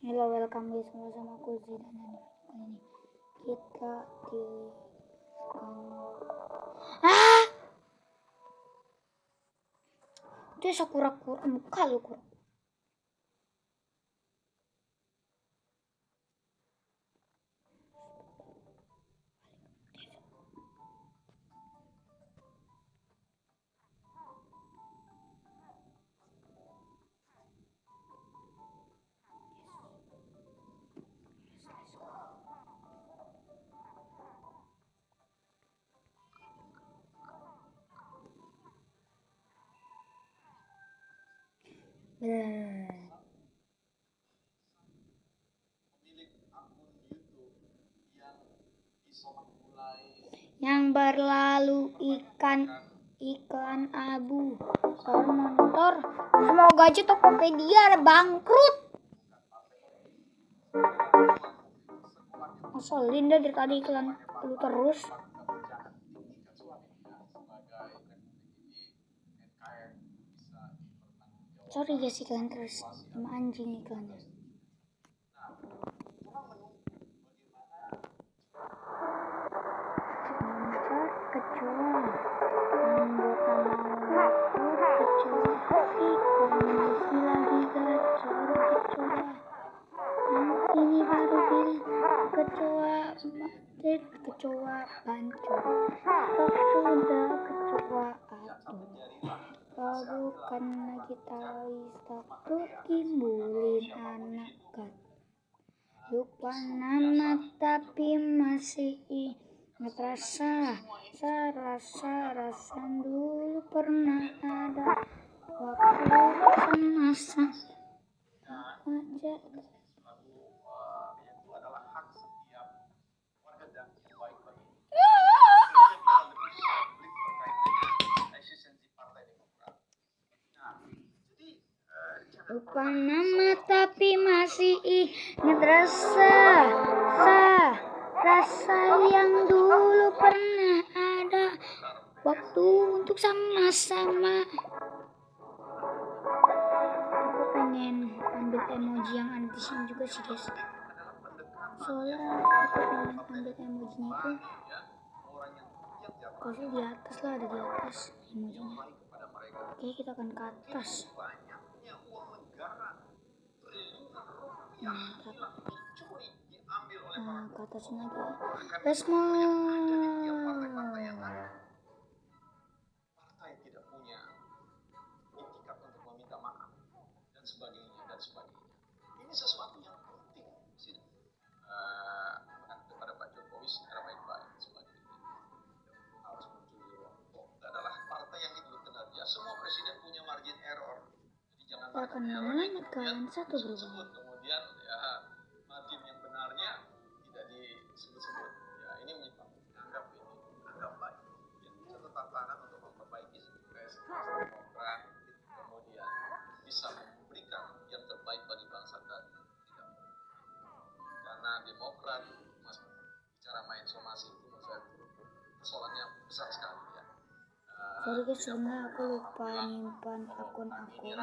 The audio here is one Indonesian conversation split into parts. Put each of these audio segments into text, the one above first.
Halo, welcome guys, sama aku Zidan. Kali ini kita di itu sakura-kura muka lu kura. Yang berlalu iklan abu motor, semoga aja Tokopedia bangkrut. Ngeselin dari tadi iklan lu terus. Sorry guys, iklan terus sama anjing iklannya. Kecoa anggota ini baru bilang kecoa pancur sudah kecoa atur bukan lagi tahu takut timbulin anak kat lupa nama tapi masih ingat rasa dulu pernah ada waktu semasa aja. Lupa nama tapi masih ingat rasa yang dulu pernah ada waktu untuk sama-sama. Aku pengen ambil emoji yang ada di sini juga sih guys. Soalnya aku pengen ambil emojinya itu. Kalau di atas lah, ada di atas emojinya. Oke, kita akan ke atas. Nah, ke atasnya lagi. Let's go. Partai tidak punya itikat untuk meminta maaf dan sebagainya. Ini sesuatu yang penting sih. Kepada Pak Jokowi secara baik-baik sebagainya. Harus muncul di ruang publik adalah partai yang itu kinerja. Semua presiden punya margin error. Jadi jangan akan menanyakan satu berubah. Kemudian ya margin yang benarnya tidak disebut-sebut. Ya ini anggap baik. Ya, catatan tangan untuk memperbaiki Demokrat, kemudian bisa memberikan yang terbaik bagi bangsa dan tidak. Karena Demokrat bicara main somasi itu menurut saya persoalannya besar sekali ya. Sorry guys, sebenarnya aku lupa nyimpan akun aku di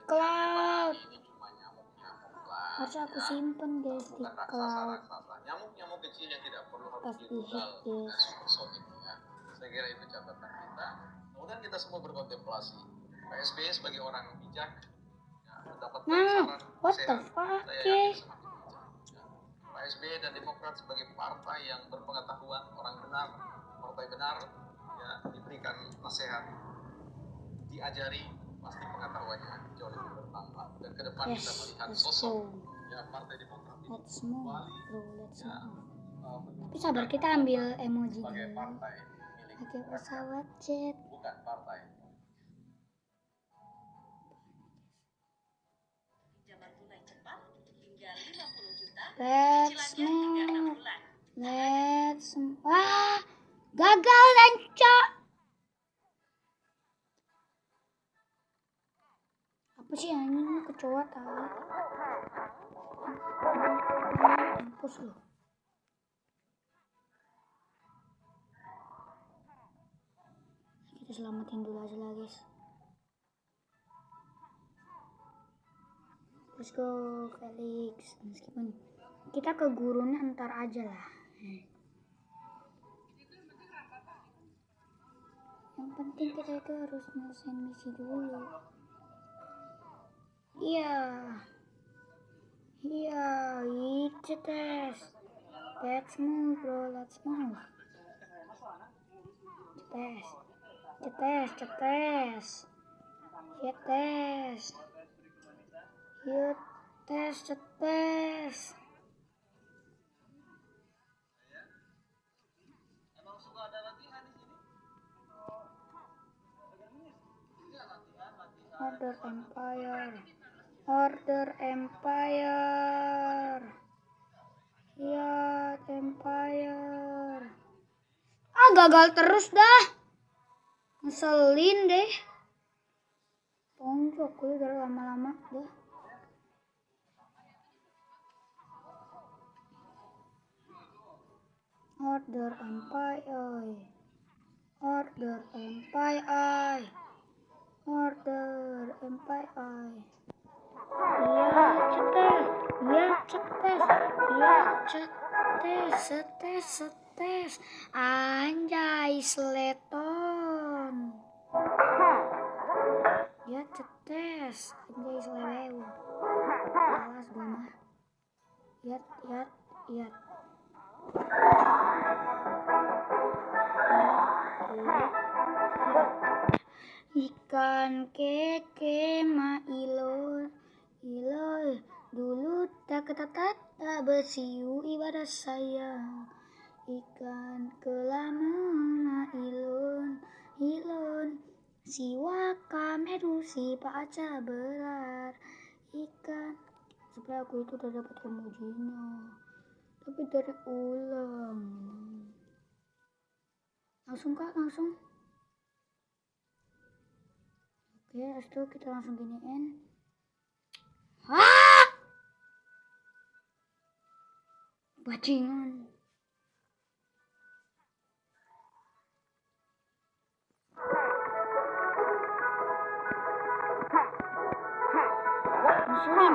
cloud. Harus aku simpen guys di cloud. Nyamuk kecil yang tidak perlu harus Pasti dijual guys. ya. Saya kira itu catatan kita. Kemudian kita semua berkontemplasi. Pak SBY sebagai orang bijak ya, mendapatkan saran what the fuck guys? Pak SBY dan Demokrat sebagai partai yang berpengetahuan, orang benar, partai benar, ya diberikan nasihat, diajari, pasti pengetahuannya jauh lebih bertambah. Dan ke depan kita melihat sosok ya partai Demokrat ini kembali ya, tapi sabar, kita ambil emoji dulu. Pakai pesawat jet. Bukan partai. Let's move. Gagal dan apa sih ini kecoa tahu? Mampus lu. Kita selamatin dulu aja lah guys. Let's go Felix. Meskipun kita ke gurunya ntar aja lah. Yang penting kita itu harus nyelesain misi dulu. Iya, itu tes. Let's move bro, let's move. Cetes. Yuk tes. Emang suka ada latihan di sini? Iya, latihan. Order Empire. Ya, Empire. Gagal terus dah. Ngeselin deh. Tonjok gue udah lama-lama dah. Order Empire. Cetes. Anjay, Sleton. Ya cetes. Anjay, Slewew. Kelas gue mah. Yat. Ikan keke ma ilo dulu tak bersiu ibadah sayang. Ikan kelama ma ilon siwa kameru si paca belar ikan. Sebenarnya aku itu udah dapat emojinya, tapi dari ulang. Langsung. Oke, habis itu kita langsung giniin. Bajingan. Musuhin,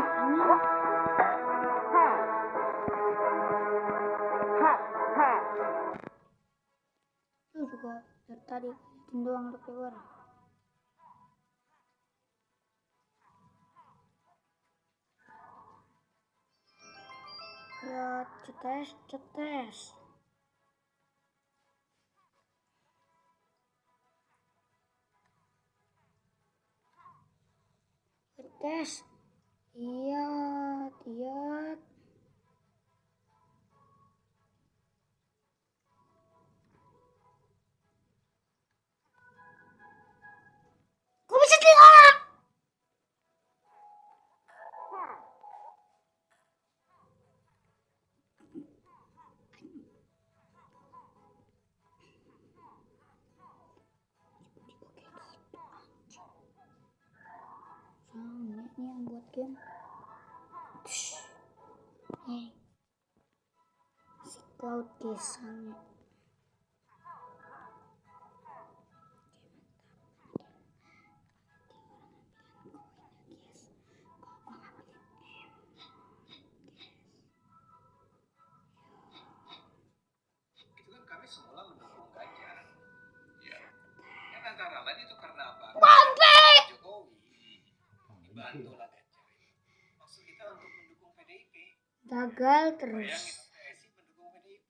Itu juga dari tadi doang untuk keluar. Ya, cetes. Iya. Kok bisa tinggal? Ini yang buat game. Hey, si Cloud Gesang. Itu kan kami semula mendukung Ganjar. Ya. Kan antara lain itu karena apa? Jokowi. Dibantu lah Ganjar. Maksud kita untuk mendukung PDIP. Gagal terus. Bayangin PSI mendukung PDIP.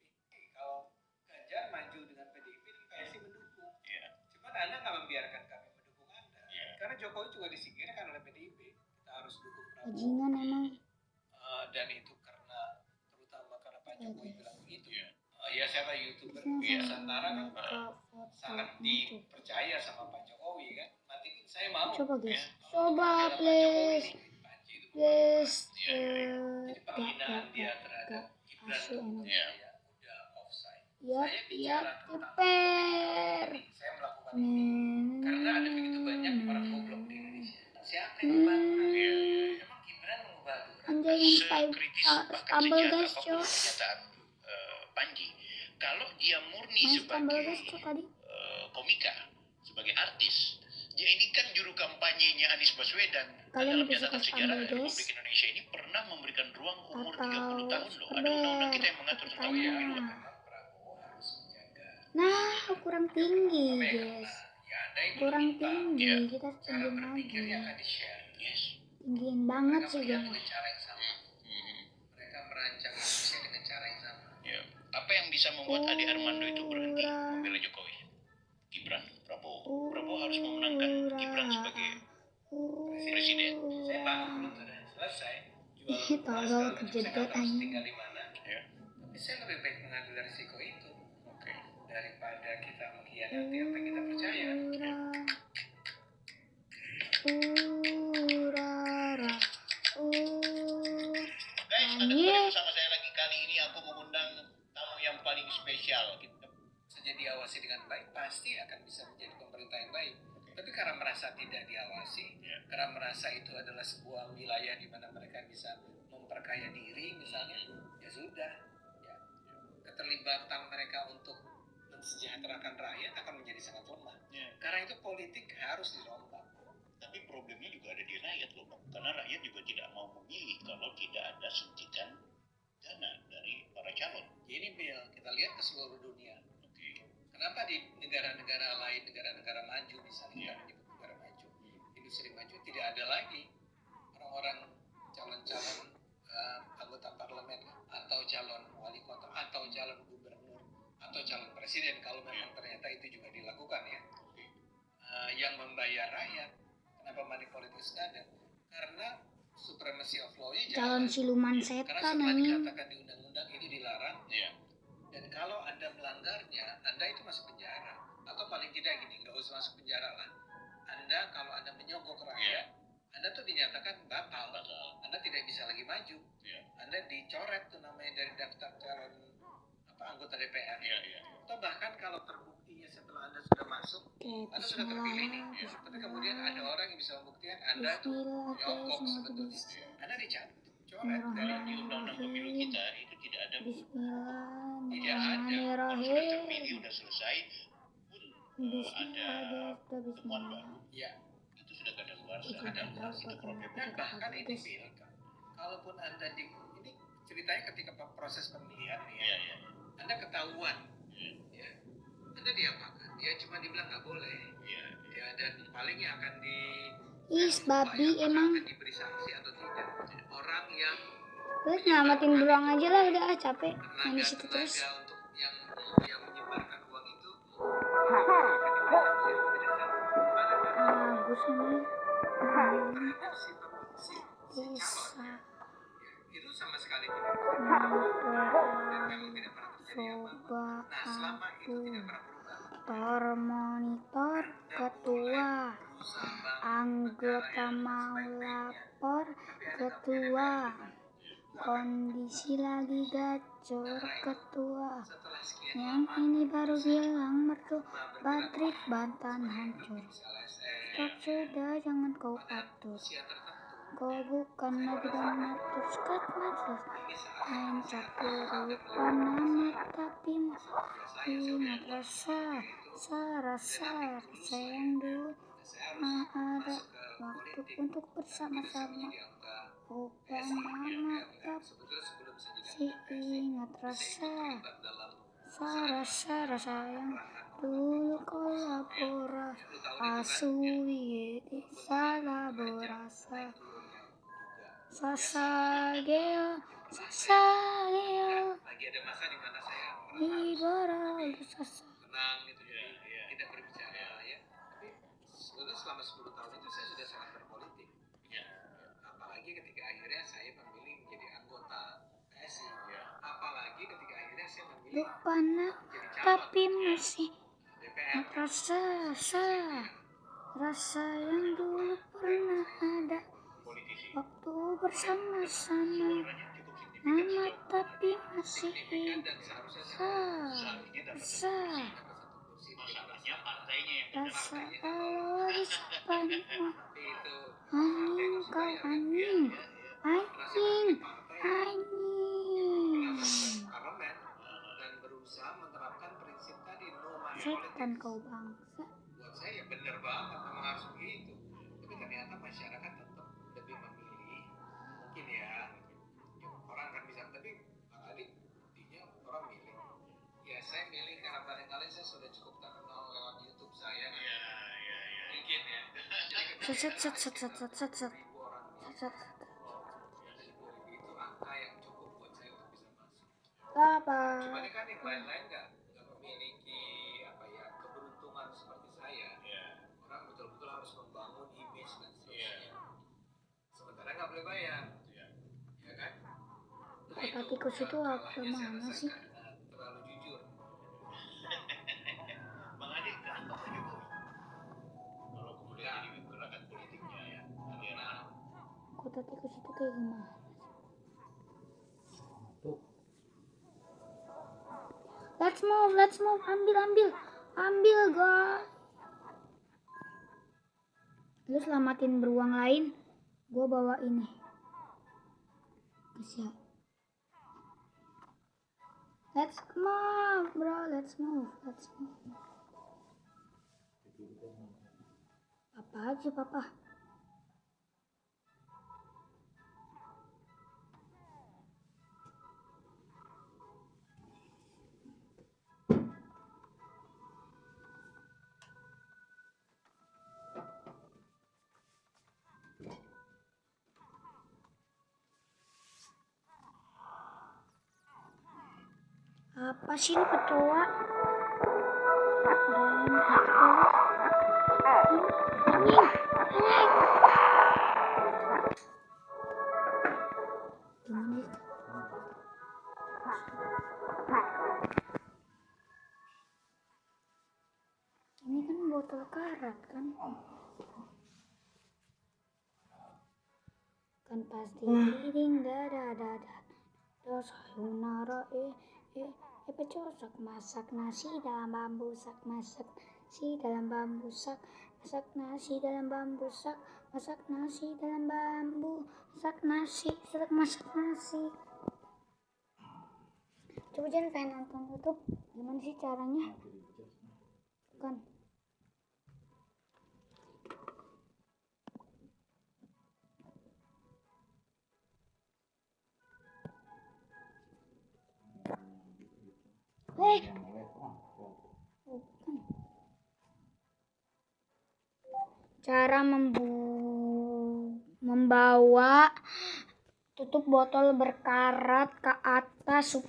Kalau Ganjar maju dengan PDIP dan PSI mendukung. Cuman Anda nggak membiarkan kami mendukung Anda. Karena Jokowi juga disingkirkan oleh PDIP. Kita harus dukung Prabowo. Bajingan emang. Dan itu terutama karena Pak Jokowi bilang begitu. Ya siapa YouTuber Nusantara kan sangat dipercaya sama Pak Jokowi kan. Matiin saya mau. Coba guys. Please. Jadi penghinaan dia terhadap Gibran udah offside. Saya bicara tentang saya melakukan ini karena ada begitu banyak para goblok di Indonesia. Siapa yang membantu? Emang Gibran mengubah Anjay yang stumble guys, coy. Pernyataan Panji, kalau dia murni Stumble sebagai guys, coy tadi. komika, sebagai artis, Ya ini kan juru kampanyenya Anies Baswedan. Kalian Dalam lebih suka catatan sejarah Spandau Des Republik Indonesia ini pernah memberikan ruang umur 30 atau tahun loh. Ada undang-undang kita yang mengatur tentang pemilu. tanya? Nah, kurang tinggi, guys. Kurang tinggi. Kita tinggiin lagi. Yes. Tinggiin banget sih, guys. Mereka merancang Indonesia dengan cara yang sama. Ya. Apa yang bisa membuat Ade Armando itu berhenti membela Jokowi? Gibran, Prabowo. Prabowo harus memenangkan Gibran sebagai presiden. Saya bangun belum selesai. Tolol kejedot aja. Tinggal di mana? Ya. Tapi saya lebih baik mengambil risiko itu Oke. daripada kita mengkhianati apa yang kita percaya. Guys, anda kembali bersama saya lagi. Kali ini aku mengundang tamu yang paling spesial. Kita Saja diawasi dengan baik, pasti akan bisa menjadi pemerintah yang baik. Tapi karena merasa tidak diawasi, karena merasa itu adalah sebuah wilayah di mana mereka bisa memperkaya diri misalnya, ya sudah. Ya. Keterlibatan mereka untuk mensejahterakan rakyat akan menjadi sangat lemah. Karena itu politik harus dirombak. Tapi problemnya juga ada di rakyat loh, Bang. Karena rakyat juga tidak mau memilih kalau tidak ada suntikan dana dari para calon. Ini Bill, kita lihat ke seluruh dunia. Oke. Kenapa di negara-negara lain, negara-negara maju misalnya, kita menyebut negara maju, industri maju, tidak ada lagi orang-orang calon-calon anggota parlemen atau calon wali kota atau calon gubernur atau calon presiden kalau memang ternyata itu juga dilakukan ya. Yang membayar rakyat. Kenapa money politics ada? Karena supremacy of law-nya Calon siluman karena setan setelah anjing. dikatakan di undang-undang ini dilarang, dan kalau Anda melanggarnya, Anda itu masuk penjara. Atau paling tidak gini, nggak usah masuk penjara lah. Anda kalau Anda menyogok rakyat, Anda tuh dinyatakan batal. Anda tidak bisa lagi maju. Anda dicoret tuh namanya dari daftar calon anggota DPR. Atau bahkan kalau terbuktinya setelah Anda sudah masuk, Anda sudah terpilih nih. Tapi kemudian ada orang yang bisa membuktikan Anda tuh nyogok sebetulnya. Anda dicabut, coret dari Di undang-undang pemilu kita itu tidak ada Bismillahirrahmanirrahim. terpilih udah selesai pun ada temuan baru. Ya, Itu sudah kadaluarsa. Itu problem. dan bahkan ini Bill, kalaupun Anda ini ceritanya ketika proses pemilihan nih ya, Anda ketahuan, ya, Anda diapakan? Ya cuma dibilang nggak boleh, ya, dan paling yang akan Babi emang. akan diberi sanksi atau tidak. Orang yang Gue nyelamatin beruang aja lah, udah capek main di situ tenaga terus. untuk yang menyebarkan uang itu Bagus ini. terhadap si Bisa. itu sama sekali tidak dan memang tidak pernah terjadi apa-apa. Coba Nah, selama itu aku tidak pernah berubah. termonitor ketua, anggota mau lapor ketua, kondisi lagi gacor ketua, Setelah sekian yang ini baru bilang mertu batrik bantan hancur. Stop sudah, jangan kau atur. Kau bukan lagi donatur skat matus. Main catur lupa nama tapi ingat rasa yang dulu ada waktu untuk bersama-sama. Lupa nama tapi ingat rasa yang dulu kolaborasi salaborasa sasageo lagi ada masa di mana saya ibara sasa tenang gitu ya, tidak berbicara ya. Tapi sebetulnya selama 10 tahun itu saya sudah sangat berpolitik. Apalagi ketika akhirnya saya memilih menjadi anggota PSI. Apalagi ketika akhirnya saya memilih lupa nama menjadi calon tapi masih DPR. rasa yang dulu pernah ada waktu bersama-sama. Nama tapi masih Dan seharusnya Masalahnya partainya yang rasa habis panjang. itu Anjing kau anjing. parlemen dan berusaha menerapkan prinsip tadi no money Setan politics. kau bangsa. Buat saya benar banget, memang harus masyarakat tetap lebih memilih mungkin ya orang akan bisa, tapi kali buktinya orang milih ya saya milih karena barangkali saya sudah cukup terkenal lewat YouTube saya kan. Mungkin ya jadi ribu orang itu angka yang cukup buat saya untuk bisa masuk. Apa? Cuman kan yang lain-lain nggak memiliki keberuntungan seperti saya. Orang betul-betul harus membangun image dan seterusnya. Sementara nggak boleh bayar, ya kan? Kota tikus itu apa mana sih? Terlalu jujur. Bang Adi kenapa Pak Jokowi? Kalau kemudian jadi gerakan politiknya ya, karena Kota tikus itu kayak gimana? Let's move, ambil guys. Lu selamatin beruang lain, gua bawa ini. Siap. Let's move, bro. Let's move. Apa aja, papa? Apa sih ini kecoa? Ini kan botol karat kan? Kan pasti ding da. Terus sayonara pecocok masak nasi dalam bambu sak, masak nasi dalam bambu sak, masak nasi dalam bambu sak, masak nasi dalam bambu sak, masak nasi. Coba jangan pengen nonton YouTube, gimana sih caranya? Kan cara membawa tutup botol berkarat ke atas